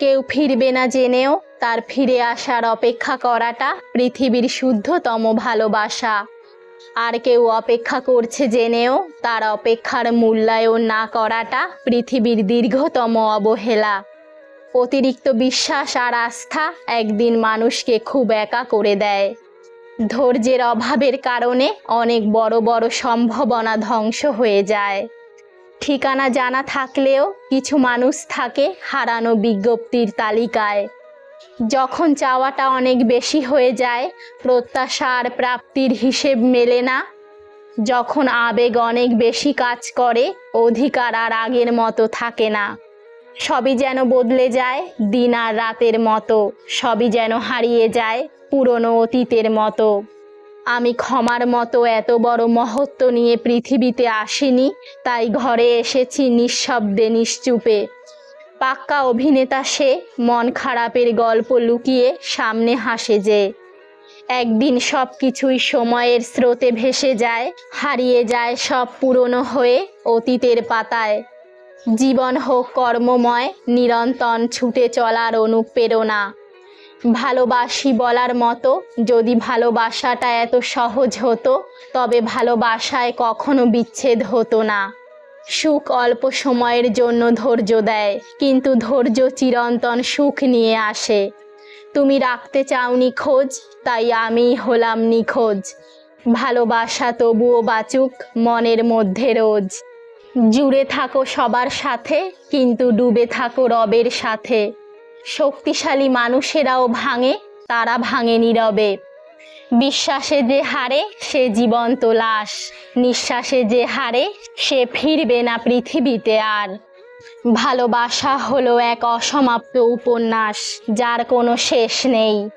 কেউ ফিরবে না জেনেও তার ফিরে আসার অপেক্ষা করাটা পৃথিবীর শুদ্ধতম ভালোবাসা। আর কেউ অপেক্ষা করছে জেনেও তার অপেক্ষার মূল্যায়ন না করাটা পৃথিবীর দীর্ঘতম অবহেলা। অতিরিক্ত বিশ্বাস আর আস্থা একদিন মানুষকে খুব একা করে দেয়। ধৈর্যের অভাবের কারণে অনেক বড় বড় সম্ভাবনা ধ্বংস হয়ে যায়। ঠিকানা জানা থাকলেও কিছু মানুষ থাকে হারানো বিজ্ঞপ্তির তালিকায়। যখন চাওয়াটা অনেক বেশি হয়ে যায়, প্রত্যাশা আর প্রাপ্তির হিসেব মেলে না। যখন আবেগ অনেক বেশি কাজ করে, অধিকার আর আগের মতো থাকে না। সবই যেন বদলে যায় দিন আর রাতের মতো, সবই যেন হারিয়ে যায় পুরনো অতীতের মতো। আমি ক্ষমার মতো এত বড় মহত্ব নিয়ে পৃথিবীতে আসিনি, তাই ঘরে এসেছি নিঃশব্দে নিশ্চুপে। পাক্কা অভিনেতা সে, মন খারাপের গল্প লুকিয়ে সামনে হাসে যে। একদিন সব কিছুই সময়ের স্রোতে ভেসে যায়, হারিয়ে যায় সব পুরনো হয়ে অতীতের পাতায়। জীবন হোক কর্মময়, নিরন্তর ছুটে চলার অনুপ্রেরণা। ভালোবাসি বলার মতো, যদি ভালোবাসাটা এত সহজ হতো, তবে ভালোবাসায় কখনো বিচ্ছেদ হতো না। সুখ অল্প সময়ের জন্য ধৈর্য দেয়, কিন্তু ধৈর্য চিরন্তন সুখ নিয়ে আসে। তুমি রাখতে চাওনি খোঁজ, তাই আমি হলাম নিখোঁজ। ভালোবাসা তবুও বাঁচুক মনের মধ্যে রোজ। জুড়ে থাকো সবার সাথে, কিন্তু ডুবে থাকো রবের সাথে। শক্তিশালী মানুষেরাও ভাঙে, তারা ভাঙে নীরবে। বিশ্বাসে যে হারে সে জীবন্ত লাশ, নিঃশ্বাসে যে হারে সে ফিরবে না পৃথিবীতে আর। ভালোবাসা হলো এক অসমাপ্ত উপন্যাস, যার কোনো শেষ নেই।